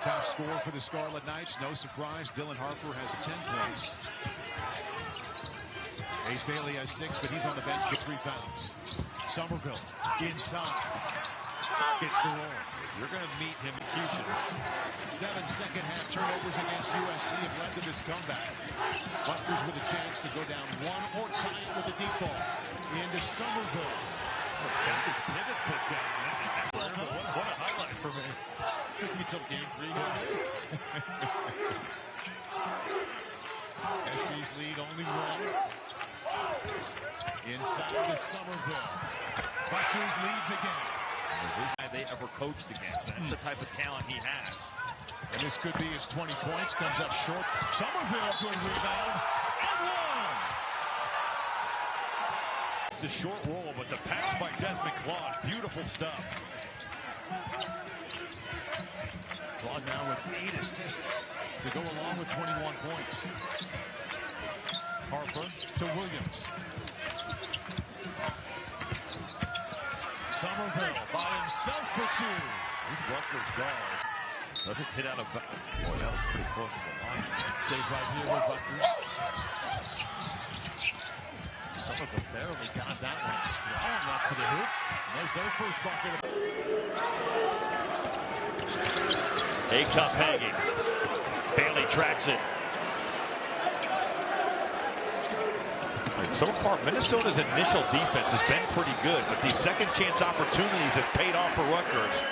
Top scorer for the Scarlet Knights. No surprise, Dylan Harper has 10 points. Ace Bailey has 6, but he's on the bench for 3 fouls. Sommerville inside. Gets the roll. You're going to meet him execution. 7 second-half turnovers against USC have led to this comeback. Rutgers with a chance to go down 1 or tie it with a deep ball. Into Sommerville. Captain's pivot put down. What a highlight for me. Took me till game 3 now. SC's lead only 1. Inside to Sommerville. Rutgers leads again. They ever coached against. That's the type of talent he has. And this could be his 20 points. Comes up short. Sommerville, good rebound. And 1. The short roll, but the pass by Desmond Claude. Beautiful stuff. Claude now with 8 assists to go along with 21 points. Harper to Williams. Sommerville by himself for 2. These Rutgers guards doesn't hit out of bounds. Boy, that was pretty close to the line. Stays right here with Rutgers. Sommerville barely got that one strong up to the hoop. There's their first bucket. Acuff hanging. Bailey tracks it. So far, Minnesota's initial defense has been pretty good, but these second chance opportunities have paid off for Rutgers.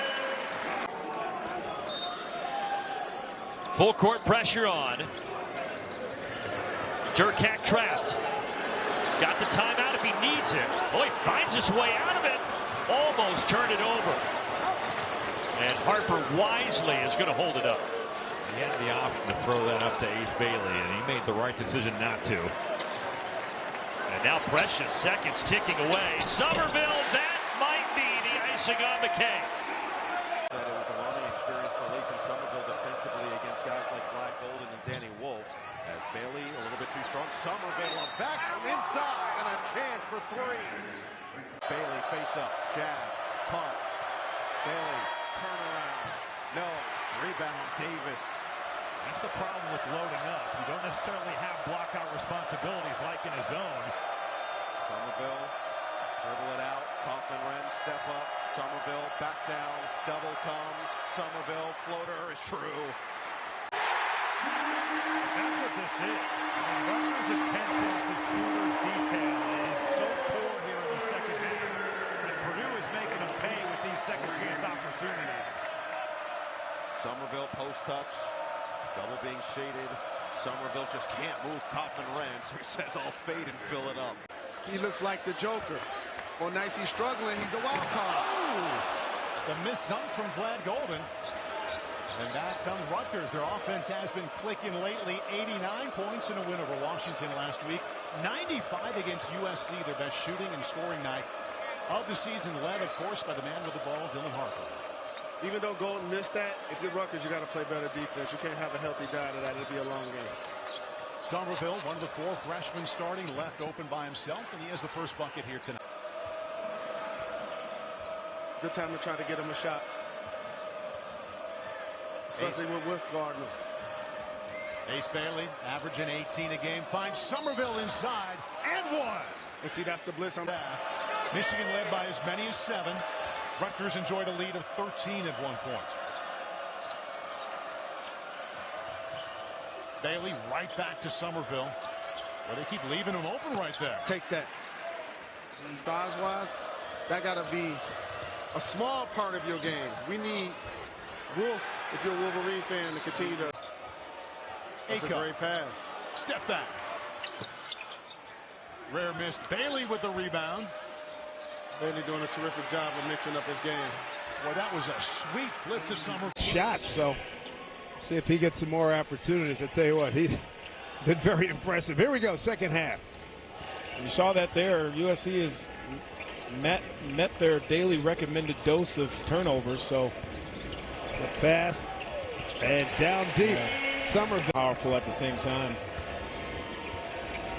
Full court pressure on. Durkak trapped. He's got the timeout if he needs it. Oh, he finds his way out of it. Almost turned it over. And Harper wisely is going to hold it up. He had the option to throw that up to Ace Bailey, and he made the right decision not to. And now precious seconds ticking away. Sommerville, that might be the icing on the cake. It was a learning experience for Lathan Sommerville defensively against guys like Vlad Golden and Danny Wolf. As Bailey a little bit too strong. Sommerville back from inside and a chance for 3. Bailey face up, jab, pump. Bailey turn around. No, rebound Davis. That's the problem with loading up. You don't necessarily have block-out responsibilities like in a zone. Sommerville, dribble it out. Kaufman-Renn, step up. Sommerville, back down. Double comes. Sommerville, floater is true. That's what this is. Rutgers' attention to shooter's detail is so poor here in the second half. And Purdue is making them pay with these second-chance opportunities. Sommerville post touch. Double being shaded. Sommerville just can't move Kaufman-Renn, so he says, I'll fade and fill it up. He looks like the Joker. Well, nice, he's struggling. He's a wild card. Oh, the missed dunk from Vlad Golden. And back comes Rutgers. Their offense has been clicking lately. 89 points in a win over Washington last week. 95 against USC, their best shooting and scoring night of the season, led, of course, by the man with the ball, Dylan Harper. Even though Golden missed that, if you're Rutgers, you got to play better defense. You can't have a healthy diet of that. It'll be a long game. Sommerville, one of the 4 freshmen starting, left open by himself, and he has the first bucket here tonight. It's a good time to try to get him a shot, especially with Gardner. Ace Bailey, averaging 18 a game, finds Sommerville inside, and 1. And see, that's the blitz on that. Michigan led by as many as 7. Rutgers enjoyed a lead of 13 at one point. Bailey right back to Sommerville. Well, they keep leaving him open right there. Take that. Size-wise, that got to be a small part of your game. We need Wolf, if you're a Wolverine fan, to continue to. That's a great pass. Step back. Rare missed. Bailey with the rebound. Bailey doing a terrific job of mixing up his game. Boy, that was a sweet flip to Sommerville. Shot, so see if he gets some more opportunities. I tell you what, he's been very impressive. Here we go, second half. You saw that there. USC has met their daily recommended dose of turnovers. So the pass and down deep. Sommerville powerful at the same time.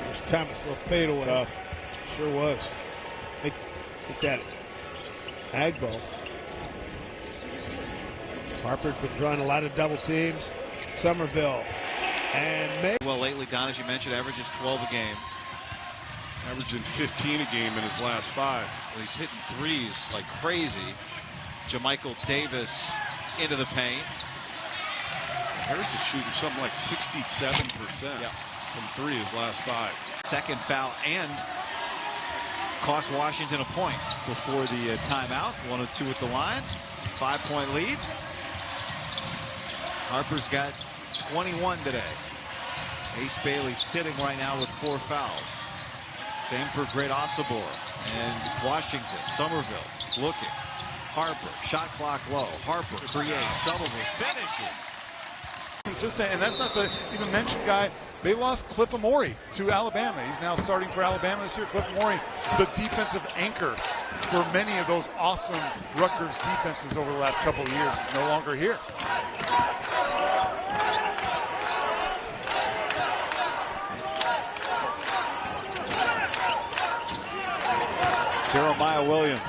There's Thomas will fade away. Tough. Sure was. Get that Agbo. Harper's been throwing a lot of double teams. Sommerville and well lately, Don, as you mentioned, averages 12 a game. Averaging 15 a game in his last 5. Well, he's hitting threes like crazy. Jamichael Davis into the paint. Harris is shooting something like 67% from 3 his last 5. Second foul and cost Washington a point before the timeout. 1 of 2 at the line. 5-point lead. Harper's got 21 today. Ace Bailey sitting right now with 4 fouls. Same for Great Osobor and Washington. Sommerville looking. Harper, shot clock low. Harper creates. Sommerville finishes. Consistent, and that's not to even mention, guy, they lost Cliff Amore to Alabama. He's now starting for Alabama this year. Cliff Amore, the defensive anchor for many of those awesome Rutgers defenses over the last couple of years, is no longer here. Jeremiah Williams.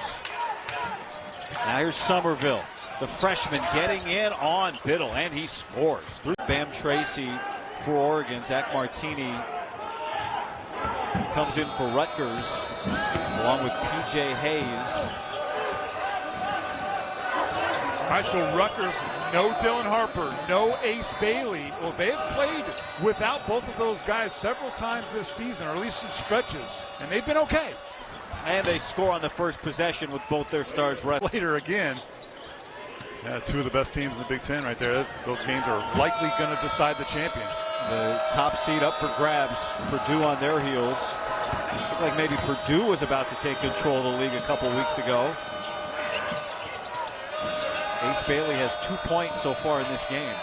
Now here's Sommerville, the freshman, getting in on Biddle, and he scores. Bam Tracy for Oregon. Zach Martini comes in for Rutgers, along with P.J. Hayes. All right, so Rutgers, no Dylan Harper, no Ace Bailey. Well, they have played without both of those guys several times this season, or at least in stretches, and they've been okay. And they score on the first possession with both their stars. Later again, 2 of the best teams in the Big Ten right there. Those games are likely going to decide the champion. The top seed up for grabs. Purdue on their heels. Looked like maybe Purdue was about to take control of the league a couple weeks ago. Ace Bailey has 2 points so far in this game.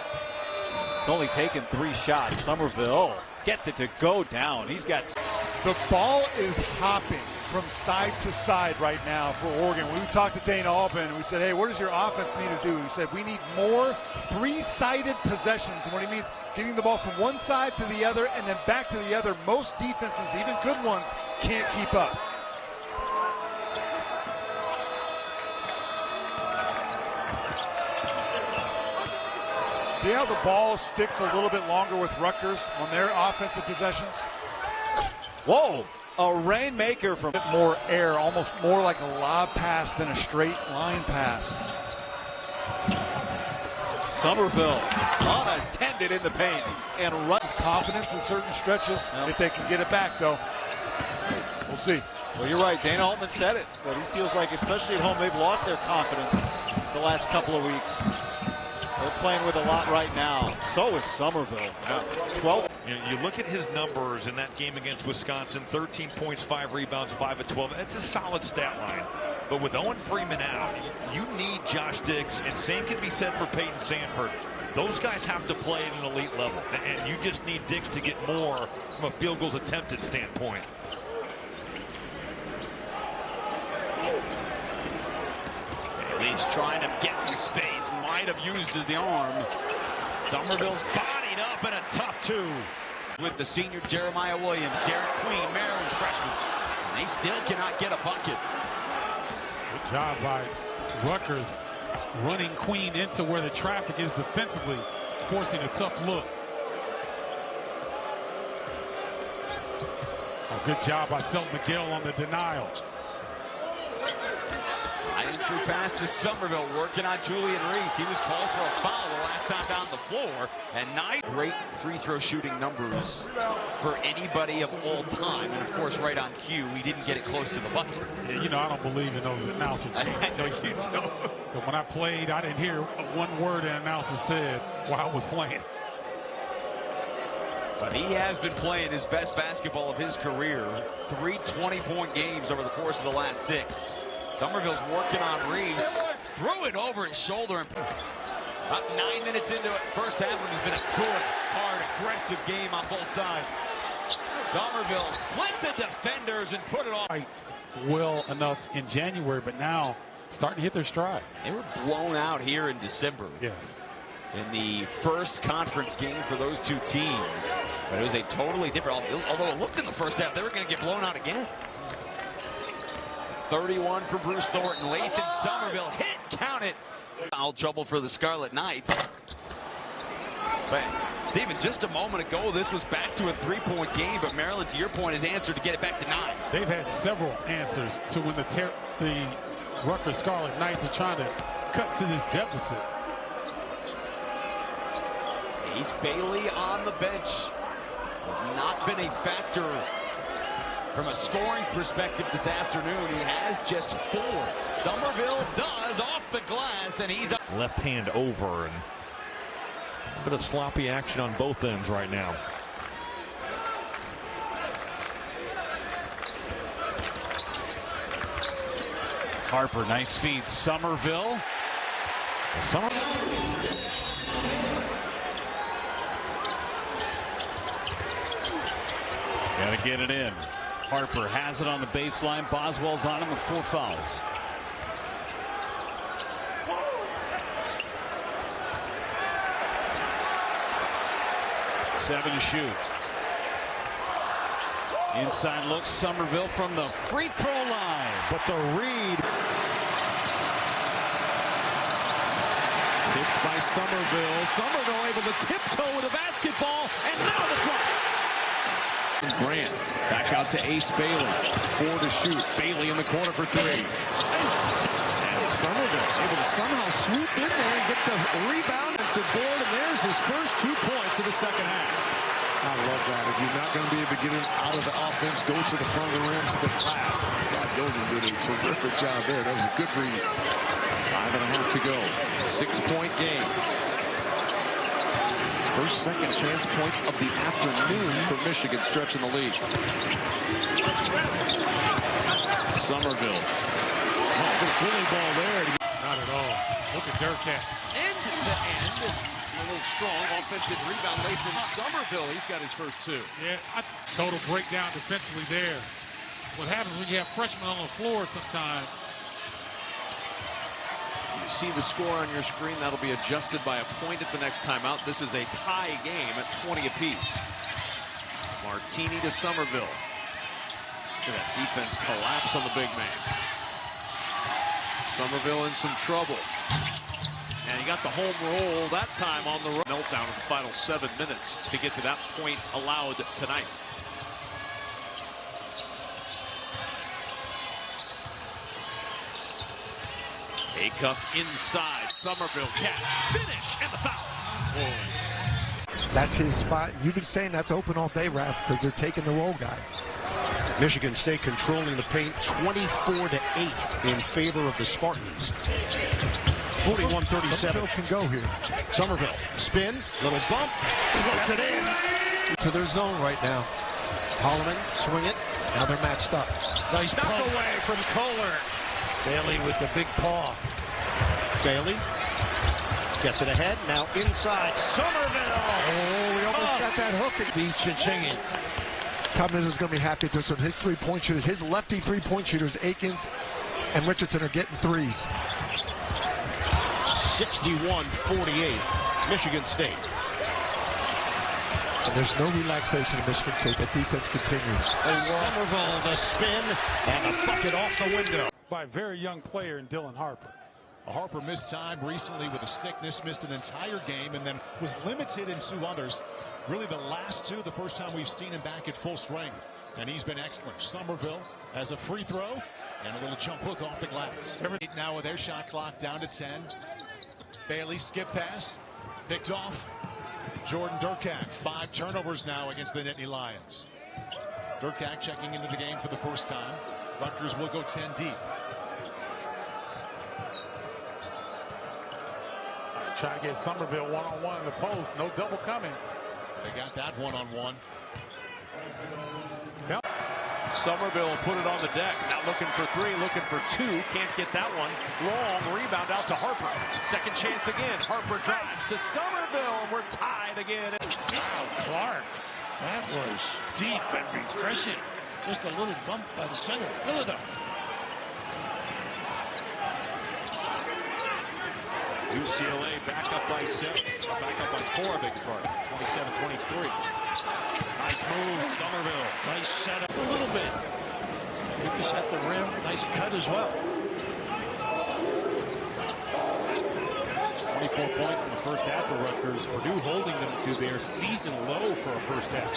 He's only taken 3 shots. Sommerville gets it to go down. He's got... The ball is hopping from side to side right now for Oregon. When we talked to Dana Albin, we said, hey, what does your offense need to do? He said, we need more 3-sided possessions. And what he means, getting the ball from one side to the other and then back to the other. Most defenses, even good ones, can't keep up. See how the ball sticks a little bit longer with Rutgers on their offensive possessions? Whoa, a rainmaker from... More air, almost more like a lob pass than a straight line pass. Sommerville unattended in the paint. And confidence in certain stretches, if they can get it back, though. We'll see. Well, you're right. Dana Altman said it, but he feels like, especially at home, they've lost their confidence the last couple of weeks. They're playing with a lot right now. So is Sommerville. 12. You look at his numbers in that game against Wisconsin, 13 points, 5 rebounds, 5 of 12. That's a solid stat line. But with Owen Freeman out, you need Josh Dix, and same can be said for Peyton Sanford. Those guys have to play at an elite level, and you just need Dix to get more from a field goals attempted standpoint. He's trying to get some space, might have used the arm. Sommerville's bodied up in a tough 2. With the senior Jeremiah Williams, Derek Queen, Maryland's freshman. And they still cannot get a bucket. Good job by Rutgers running Queen into where the traffic is defensively, forcing a tough look. A good job by Selton McGill on the denial. Entry pass to Sommerville, working on Julian Reese. He was called for a foul the last time down the floor. And great free throw shooting numbers for anybody of all time. And of course, right on cue, he didn't get it close to the bucket. Yeah, you know, I don't believe in those announcers. I know you don't. But when I played, I didn't hear one word an announcer said while I was playing. But he has been playing his best basketball of his career. 3 20-point games over the course of the last 6. Sommerville's working on Reese. Threw it over his shoulder. About 9 minutes into it. First half, it has been a good, hard, aggressive game on both sides. Sommerville split the defenders and put it on. Well enough in January, but now starting to hit their stride. They were blown out here in December. Yes. In the first conference game for those 2 teams. But it was a totally different, although it looked in the first half they were going to get blown out again. 31 for Bruce Thornton. Lathan Sommerville hit, count it. Foul trouble for the Scarlet Knights. But Stephen, just a moment ago, this was back to a 3-point game, but Maryland, to your point, has answered to get it back to 9. They've had several answers to when the Rutgers Scarlet Knights are trying to cut to this deficit. Ace Bailey on the bench. Has not been a factor from a scoring perspective this afternoon. He has just 4. Sommerville does off the glass, and he's up. Left hand over, and a bit of sloppy action on both ends right now. Harper, nice feed. Sommerville. Got to get it in. Harper has it on the baseline. Boswell's on him with 4 fouls. Seven to shoot. Inside look, Sommerville from the free throw line. But the read. Tipped by Sommerville. Sommerville able to tiptoe with a basketball, and now the flush. Grant back out to Ace Bailey. 4 to shoot. Bailey in the corner for 3. And Sommerville able to somehow swoop in there and get the rebound and some board, and there's his first 2 points of the second half. I love that. If you're not going to be able to get him out of the offense, go to the front of the rim to the glass. God, Golden did a terrific job there. That was a good read. 5.5 to go. 6-point game. First second chance points of the afternoon for Michigan, stretching the lead. Sommerville. Oh, good bully ball there. Not at all. Look at Durkat. End to end. A little strong offensive rebound. Lathan Sommerville, he's got his first 2. Yeah, total breakdown defensively there. What happens when you have freshmen on the floor sometimes. You see the score on your screen. That'll be adjusted by a point at the next timeout. This is a tie game at 20 apiece. Martini to Sommerville. Look at that defense collapse on the big man. Sommerville in some trouble. And he got the home roll that time on the meltdown in the final 7 minutes to get to that point allowed tonight. Acuff inside. Sommerville catch, finish, and the foul. Whoa. That's his spot. You've been saying that's open all day, Raf, because they're taking the roll guy. Michigan State controlling the paint 24-8 in favor of the Spartans. 41-37. Sommerville can go here. Sommerville, spin, little bump, floats it in. To their zone right now. Holloman, swing it. Now they're matched up. Nice knock away from Kohler. Bailey with the big paw. Bailey gets it ahead. Now inside, Sommerville. Oh, we almost got that hook. Be Ching. Tom is going to be happy with this one. His 3-point shooters, his lefty 3-point shooters, Akins and Richardson, are getting threes. 61-48, Michigan State. And there's no relaxation in Michigan State. That defense continues. Sommerville, the spin, and a bucket off the window. By a very young player in Dylan Harper. Harper missed time recently with a sickness, missed an entire game, and then was limited in 2 others. Really the last 2, the first time we've seen him back at full strength. And he's been excellent. Sommerville has a free throw and a little jump hook off the glass. Now with their shot clock down to 10. Bailey skip pass, picked off. Jordan Durkat, 5 turnovers now against the Nittany Lions. Durkat checking into the game for the first time. Rutgers will go 10 deep. Try to get Sommerville one-on-one in the post. No double coming. They got that one-on-one. Sommerville put it on the deck. Now looking for 3, looking for 2. Can't get that one. Long rebound out to Harper. Second chance again. Harper drives to Sommerville, and we're tied again. Wow, Clark. That was deep and refreshing. Just a little bump by the center. Fill it up. UCLA back up by 7. Back up by 4, I beg your pardon. 27-23. Nice move, Sommerville. Nice setup a little bit. Lucas at the rim. Nice cut as well. 24 points in the first half for Rutgers. Purdue holding them to their season low for a first half.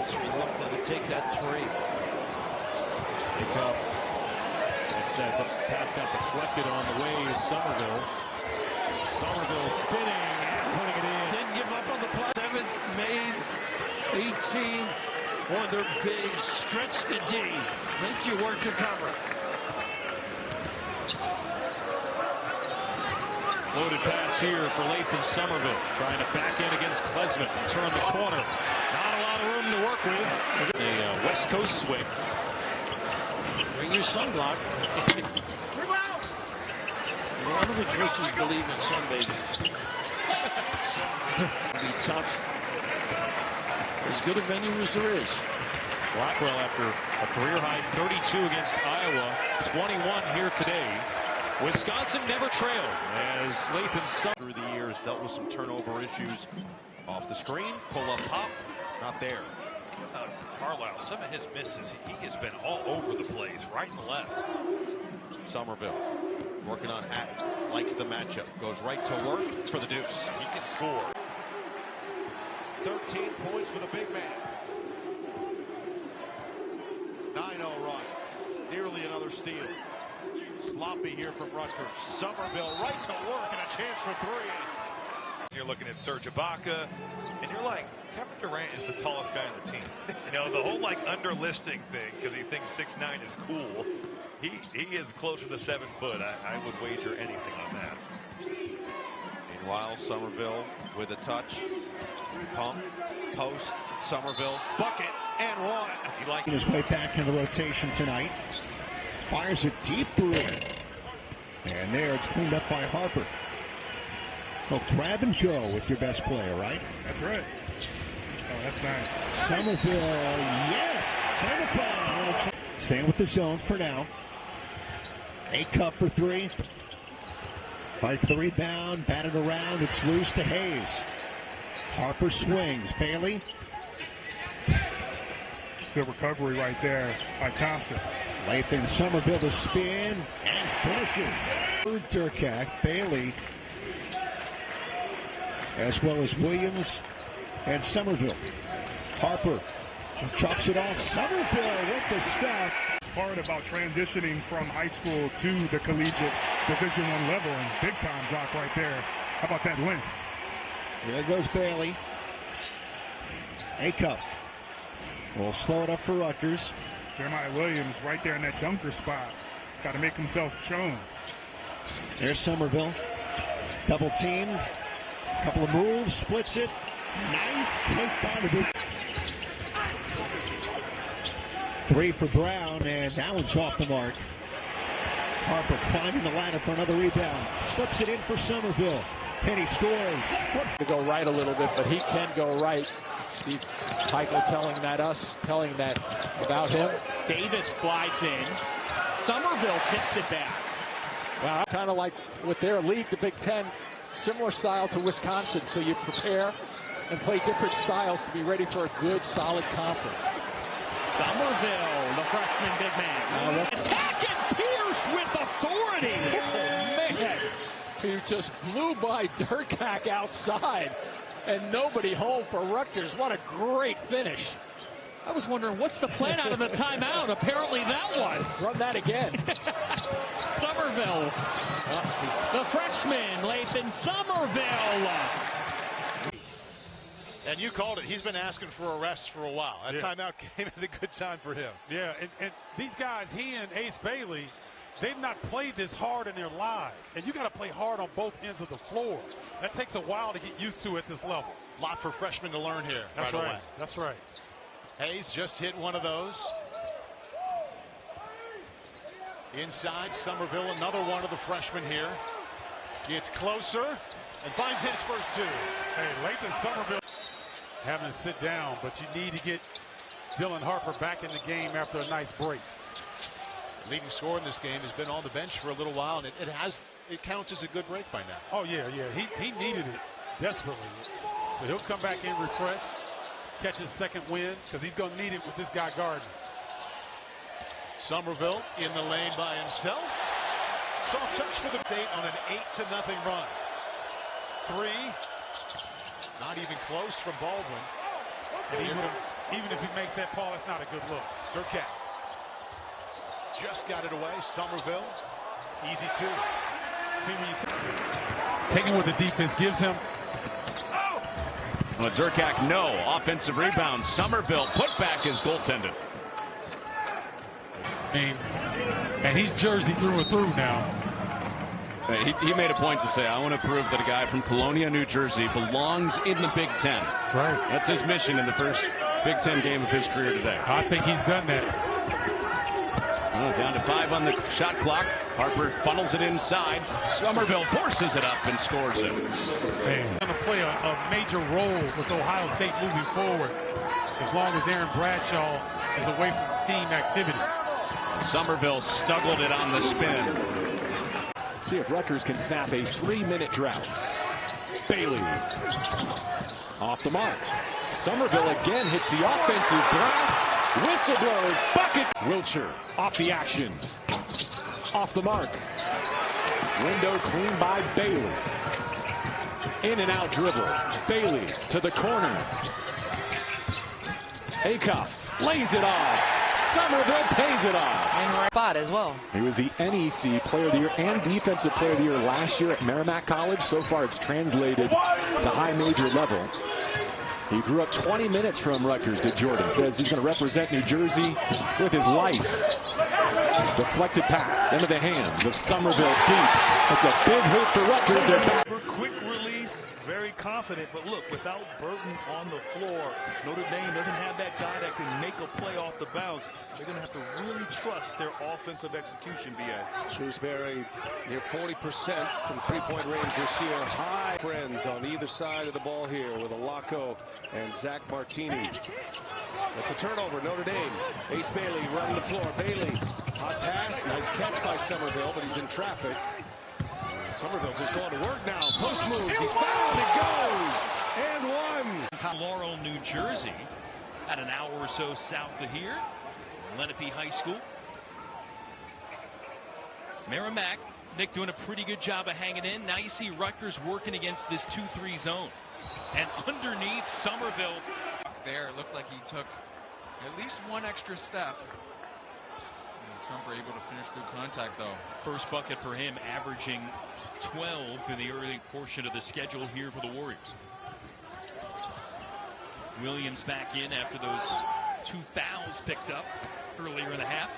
It's reluctant to take that three. Takeoff. That pass got deflected on the way is Sommerville. Sommerville spinning and putting it in. Didn't give up on the play. 7th made 18 for their big stretch the D. Make you work to cover. Loaded pass here for Lathan Sommerville. Trying to back in against Klesman. Turn the corner. Not a lot of room to work with. A West Coast swing. Bring your sunblock. None of the coaches believe in sunbathing. Be tough. As good a venue as there is. Blackwell, after a career-high 32 against Iowa, 21 here today. Wisconsin never trailed as Lathan through the years dealt with some turnover issues. Off the screen, pull-up pop, not there. Carlisle, some of his misses, he has been all over the place, right and left. Sommerville working on Hatton, likes the matchup, goes right to work for the deuce. He can score. 13 points for the big man. 9-0 run, nearly another steal. Sloppy here from Rutgers. Sommerville right to work and a chance for three. You're looking at Serge Ibaka, and you're like, Kevin Durant is the tallest guy on the team. You know, the whole like underlisting thing, because he thinks 6'9" is cool. He is closer to 7 foot. I would wager anything on that. Meanwhile, Sommerville with a touch. Pump, post, Sommerville, bucket, and one. He likes his way back in the rotation tonight. Fires it deep three. And there it's cleaned up by Harper. Well, grab and go with your best player, right? That's right. Oh, that's nice. Sommerville, yes! Certified! Staying with the zone for now. A cup for three. Fight for the rebound, batted around, it's loose to Hayes. Harper swings, Bailey. Good recovery right there by Thompson. Lathan Sommerville to spin and finishes. Durkak, Bailey, as well as Williams and Sommerville. Harper chops it off. Sommerville with the stuff. It's hard about transitioning from high school to the collegiate Division I level, and big time block right there. How about that length? There goes Bailey. A-cuff. We'll slow it up for Rutgers. Jeremiah Williams right there in that dunker spot. Got to make himself shown. There's Sommerville. Couple teams. Couple of moves. Splits it. Nice take by the big. Three for Brown, and that one's off the mark. Harper climbing the ladder for another rebound. Slips it in for Sommerville. And he scores. To go right a little bit, but he can go right. Steve Pikel telling that about him. Davis glides in. Sommerville tips it back. Wow, kind of like with their league, the Big Ten, similar style to Wisconsin. So you prepare and play different styles to be ready for a good, solid conference. Sommerville, the freshman big man. Attacking Pierce with authority. Oh, man. Who just blew by Durkak outside. And nobody home for Rutgers. What a great finish. I was wondering, what's the plan out of the timeout? Apparently that was. Run that again. Sommerville. The freshman, Lathan Sommerville. And you called it. He's been asking for a rest for a while. That timeout came at a good time for him. Yeah, and these guys, he and Ace Bailey, they've not played this hard in their lives. And you got to play hard on both ends of the floor. That takes a while to get used to at this level. A lot for freshmen to learn here. That's right right. away. That's right. Hayes just hit one of those. Inside, Sommerville, another one of the freshmen here. Gets closer and finds his first two. Hey, Lathan Sommerville having to sit down, but you need to get Dylan Harper back in the game after a nice break. Leading scorer in this game has been on the bench for a little while, and it counts as a good break by now. Oh, yeah. He needed it desperately. So he'll come back in refreshed, catch his second win, because he's going to need it with this guy guarding. Sommerville in the lane by himself. Soft touch for the State on an 8-0 run. 3. Not even close from Baldwin. And even if he makes that call, it's not a good look. Durkat just got it away. Sommerville, easy 2. See when you taking what the defense gives him. Well, Durkat, no offensive rebound. Sommerville put back his goaltender. And he's Jersey through and through now. He made a point to say, I want to prove that a guy from Colonia, New Jersey belongs in the Big Ten. Right. That's his mission in the first Big Ten game of his career today. I think he's done that. Oh, down to 5 on the shot clock. Harper funnels it inside. Sommerville forces it up and scores it. Man, going to play a major role with Ohio State moving forward as long as Aaron Bradshaw is away from team activities. Sommerville snuggled it on the spin. See if Rutgers can snap a 3-minute drought. Bailey off the mark. Sommerville again hits the offensive glass. Whistle blows. Bucket. Wilcher off the action. Off the mark. Window clean by Bailey. In and out dribble. Bailey to the corner. Acuff lays it off. Sommerville pays it off. Spot as well. He was the NEC Player of the Year and Defensive Player of the Year last year at Merrimack College. So far, it's translated to high major level. He grew up 20 minutes from Rutgers, did Jordan. Says he's going to represent New Jersey with his life. Deflected pass into the hands of Sommerville deep. It's a big hit for Rutgers. They're back. Quick release, very confident. But look, without Burton on the floor, Notre Dame doesn't have that guy that can make a play off the bounce. They're going to have to really trust their offensive execution, B.A. Shrewsbury near 40% from three-point range this year. High friends on either side of the ball here with Alaco and Zach Martini. That's a turnover, Notre Dame. Ace Bailey running the floor. Bailey, hot pass, nice catch by Sommerville, but he's in traffic. Sommerville just going to work now. Post moves, he's fouled, it goes, and 1. Laurel, New Jersey, at an hour or so south of here. Lenape High School. Merrimack, Nick doing a pretty good job of hanging in. Now you see Rutgers working against this 2-3 zone. And underneath, Sommerville. There, it looked like he took at least one extra step. Trumper able to finish through contact, though. First bucket for him, averaging 12 in the early portion of the schedule here for the Warriors. Williams back in after those 2 fouls picked up earlier in the half.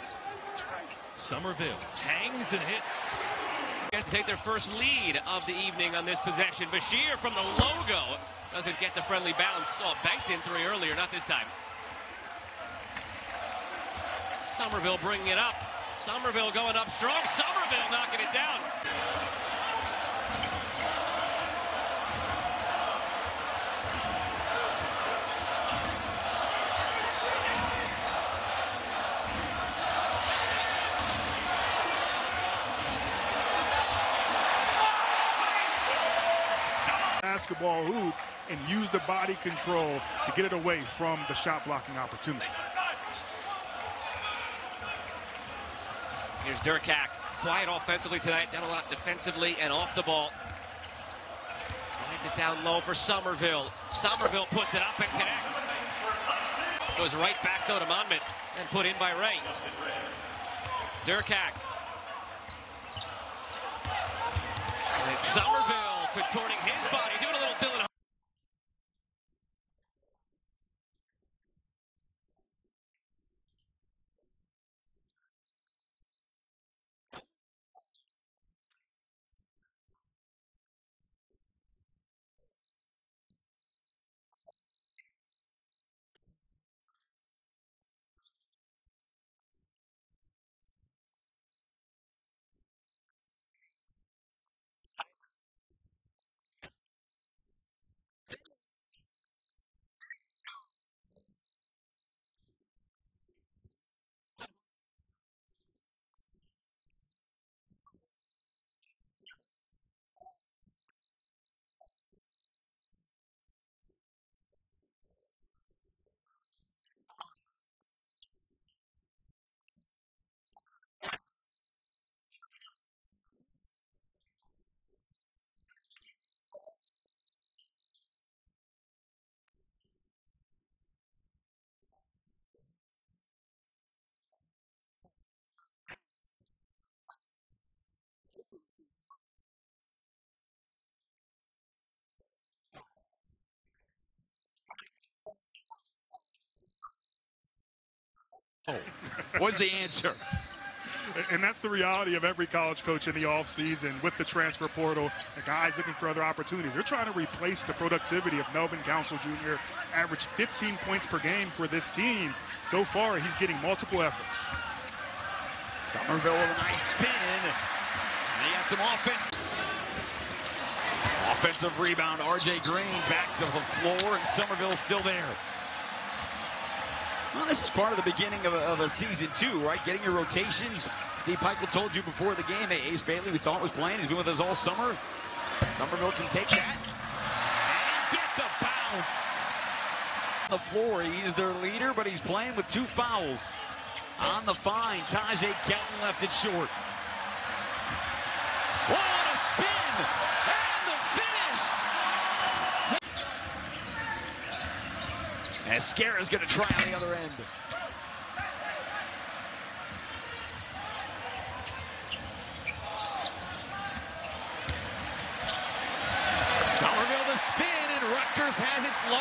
Sommerville hangs and hits. To take their first lead of the evening on this possession. Bashir from the logo doesn't get the friendly bounce. Oh, banked in 3 earlier, not this time. Sommerville bringing it up. Sommerville going up strong. Sommerville knocking it down. Basketball hoop and use the body control to get it away from the shot blocking opportunity. Here's Durkat. Quiet offensively tonight. Done a lot defensively and off the ball. Slides it down low for Sommerville. Sommerville puts it up and connects. Goes right back though to Monmouth and put in by Ray. Durkat. And Sommerville contorting his body, doing a little Dylan. was the answer. And that's the reality of every college coach in the offseason with the transfer portal. The guys looking for other opportunities. They're trying to replace the productivity of Melvin Council Jr. Averaged 15 points per game for this team. So far, he's getting multiple efforts. Sommerville with a nice spin. And he got some offense. Offensive rebound. R.J. Green back to the floor, and Sommerville still there. Well, this is part of the beginning of a season, too, right? Getting your rotations. Steve Peichel told you before the game, hey, Ace Bailey, we thought was playing. He's been with us all summer. Sommerville can take that and get the bounce. On the floor, he's their leader, but he's playing with 2 fouls. On the fine, Tajay Kelton left it short. What a spin! And the finish! As Scarra's going to try on the other end. Sommerville the spin, and Rutgers has its large